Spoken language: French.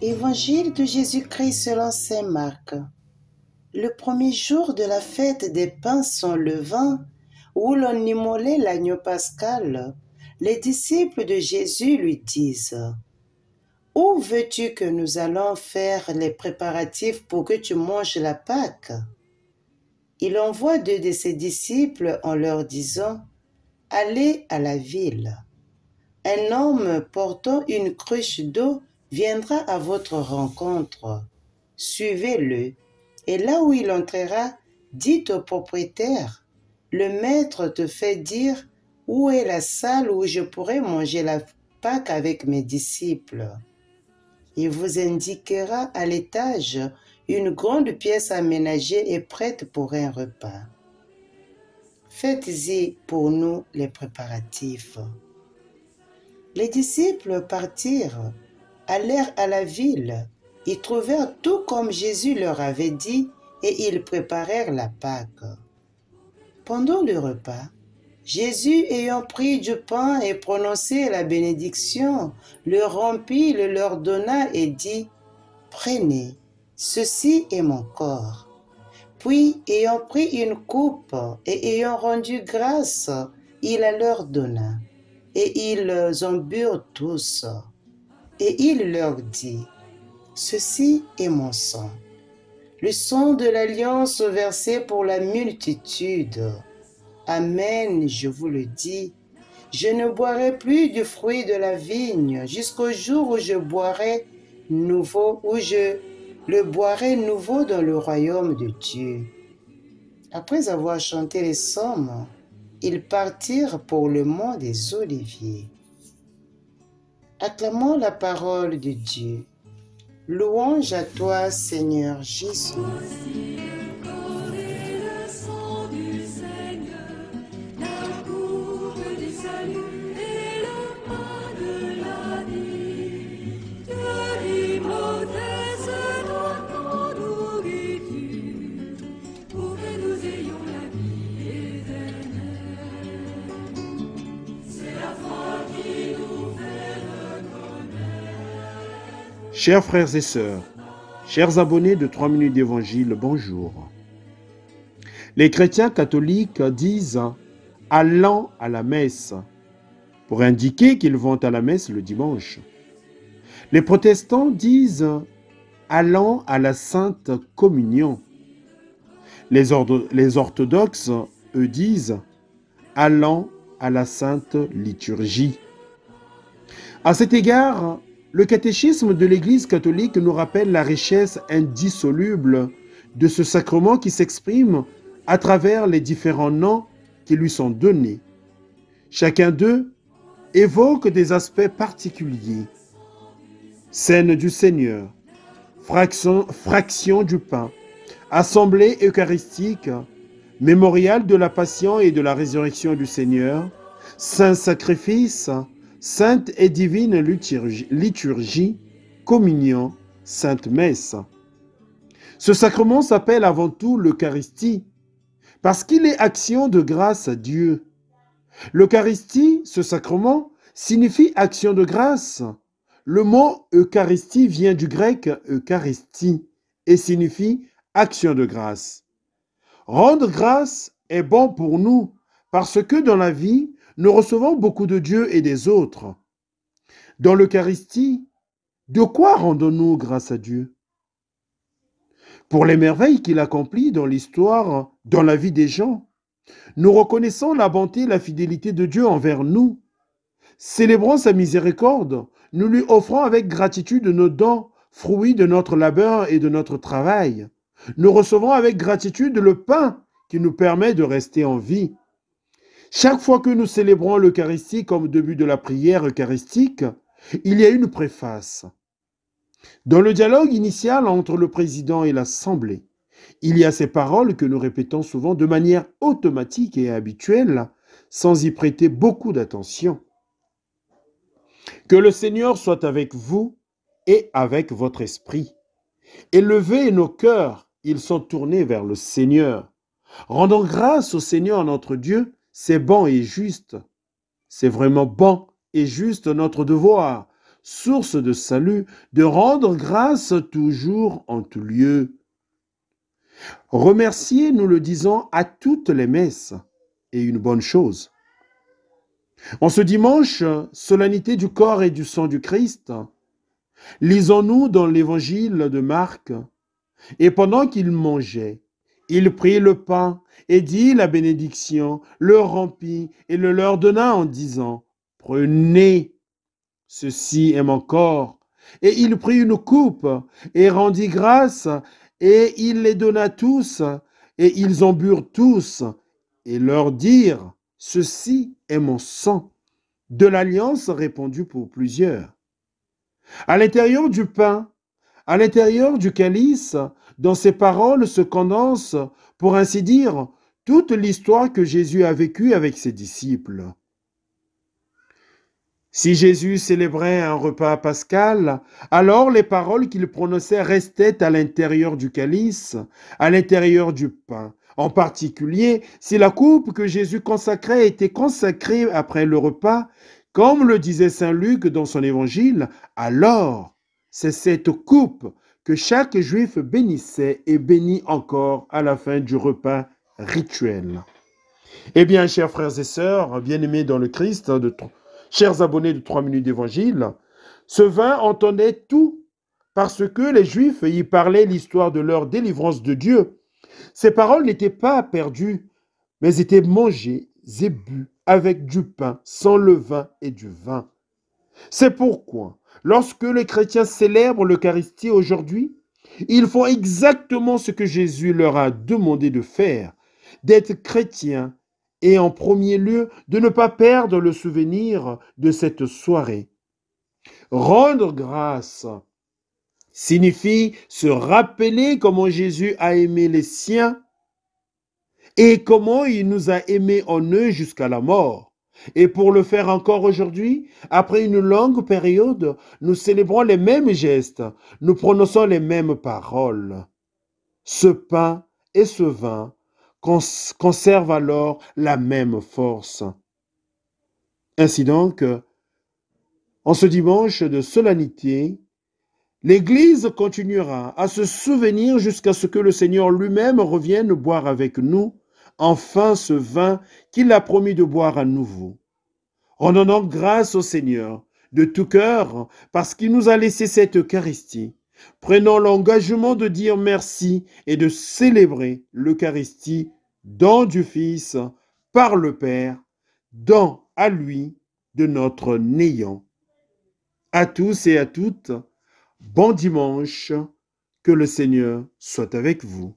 Évangile de Jésus-Christ selon saint Marc. Le premier jour de la fête des pains sans levain, où l'on immolait l'agneau pascal, les disciples de Jésus lui disent: « Où veux-tu que nous allons faire les préparatifs pour que tu manges la Pâque ?» Il envoie 2 de ses disciples en leur disant: « Allez à la ville. Un homme portant une cruche d'eau viendra à votre rencontre. Suivez-le, et là où il entrera, dites au propriétaire: le maître te fait dire où est la salle où je pourrai manger la Pâque avec mes disciples. Il vous indiquera à l'étage une grande pièce aménagée et prête pour un repas. Faites-y pour nous les préparatifs. » Les disciples partirent, allèrent à la ville, y trouvèrent tout comme Jésus leur avait dit, et ils préparèrent la Pâque. Pendant le repas, Jésus, ayant pris du pain et prononcé la bénédiction, le rompit, le leur donna et dit: « Prenez, ceci est mon corps. » Puis, ayant pris une coupe et ayant rendu grâce, il la leur donna. Et ils en burent tous. Et il leur dit: « Ceci est mon sang, le sang de l'alliance versé pour la multitude. Amen, je vous le dis, je ne boirai plus du fruit de la vigne jusqu'au jour où je le boirai nouveau dans le royaume de Dieu. » Après avoir chanté les psaumes, ils partirent pour le mont des Oliviers. Acclamons la parole de Dieu. Louange à toi, Seigneur Jésus. Chers frères et sœurs, chers abonnés de 3 minutes d'évangile, bonjour. Les chrétiens catholiques disent « allant à la messe » pour indiquer qu'ils vont à la messe le dimanche. Les protestants disent « allant à la Sainte Communion ». Les orthodoxes, eux, disent « allant à la Sainte Liturgie ». À cet égard, le catéchisme de l'Église catholique nous rappelle la richesse indissoluble de ce sacrement qui s'exprime à travers les différents noms qui lui sont donnés. Chacun d'eux évoque des aspects particuliers. Scène du Seigneur, fraction du pain, assemblée eucharistique, mémorial de la passion et de la résurrection du Seigneur, saint sacrifice, sainte et divine liturgie, communion, sainte messe. Ce sacrement s'appelle avant tout l'Eucharistie, parce qu'il est action de grâce à Dieu. L'Eucharistie, ce sacrement, signifie action de grâce. Le mot Eucharistie vient du grec Eucharistie et signifie action de grâce. Rendre grâce est bon pour nous, parce que dans la vie, nous recevons beaucoup de Dieu et des autres. Dans l'Eucharistie, de quoi rendons-nous grâce à Dieu? Pour les merveilles qu'il accomplit dans l'histoire, dans la vie des gens. Nous reconnaissons la bonté et la fidélité de Dieu envers nous. Célébrons sa miséricorde, nous lui offrons avec gratitude nos dons, fruits de notre labeur et de notre travail. Nous recevons avec gratitude le pain qui nous permet de rester en vie. Chaque fois que nous célébrons l'Eucharistie comme début de la prière eucharistique, il y a une préface. Dans le dialogue initial entre le président et l'Assemblée, il y a ces paroles que nous répétons souvent de manière automatique et habituelle, sans y prêter beaucoup d'attention. Que le Seigneur soit avec vous et avec votre esprit. Élevés nos cœurs, ils sont tournés vers le Seigneur. Rendons grâce au Seigneur notre Dieu, c'est bon et juste. C'est vraiment bon et juste notre devoir, source de salut, de rendre grâce toujours en tout lieu. Remercier, nous le disons à toutes les messes, est une bonne chose. En ce dimanche, solennité du corps et du sang du Christ, lisons-nous dans l'évangile de Marc. Et pendant qu'il mangeait, il prit le pain et dit la bénédiction, le rompit et le leur donna en disant, « Prenez, ceci est mon corps. » Et il prit une coupe et rendit grâce, et il les donna tous, et ils en burent tous, et leur dirent, « Ceci est mon sang, de l'alliance répandue pour plusieurs. » À l'intérieur du pain, à l'intérieur du calice, dans ces paroles se condense, pour ainsi dire, toute l'histoire que Jésus a vécue avec ses disciples. Si Jésus célébrait un repas pascal, alors les paroles qu'il prononçait restaient à l'intérieur du calice, à l'intérieur du pain. En particulier, si la coupe que Jésus consacrait était consacrée après le repas, comme le disait saint Luc dans son évangile, alors c'est cette coupe que chaque juif bénissait et bénit encore à la fin du repas rituel. Eh bien, chers frères et sœurs, bien-aimés dans le Christ, chers abonnés de 3 minutes d'évangile, ce vin entendait tout parce que les Juifs y parlaient l'histoire de leur délivrance de Dieu. Ces paroles n'étaient pas perdues, mais étaient mangées et bues avec du pain, sans levain et du vin. C'est pourquoi, lorsque les chrétiens célèbrent l'Eucharistie aujourd'hui, ils font exactement ce que Jésus leur a demandé de faire, d'être chrétiens et en premier lieu de ne pas perdre le souvenir de cette soirée. Rendre grâce signifie se rappeler comment Jésus a aimé les siens et comment il nous a aimés en eux jusqu'à la mort. Et pour le faire encore aujourd'hui, après une longue période, nous célébrons les mêmes gestes, nous prononçons les mêmes paroles. Ce pain et ce vin conservent alors la même force. Ainsi donc, en ce dimanche de solennité, l'Église continuera à se souvenir jusqu'à ce que le Seigneur lui-même revienne boire avec nous, enfin ce vin qu'il a promis de boire à nouveau. Rendons donc grâce au Seigneur de tout cœur parce qu'il nous a laissé cette Eucharistie. Prenons l'engagement de dire merci et de célébrer l'Eucharistie, don du Fils, par le Père, don à lui de notre néant. À tous et à toutes, bon dimanche, que le Seigneur soit avec vous.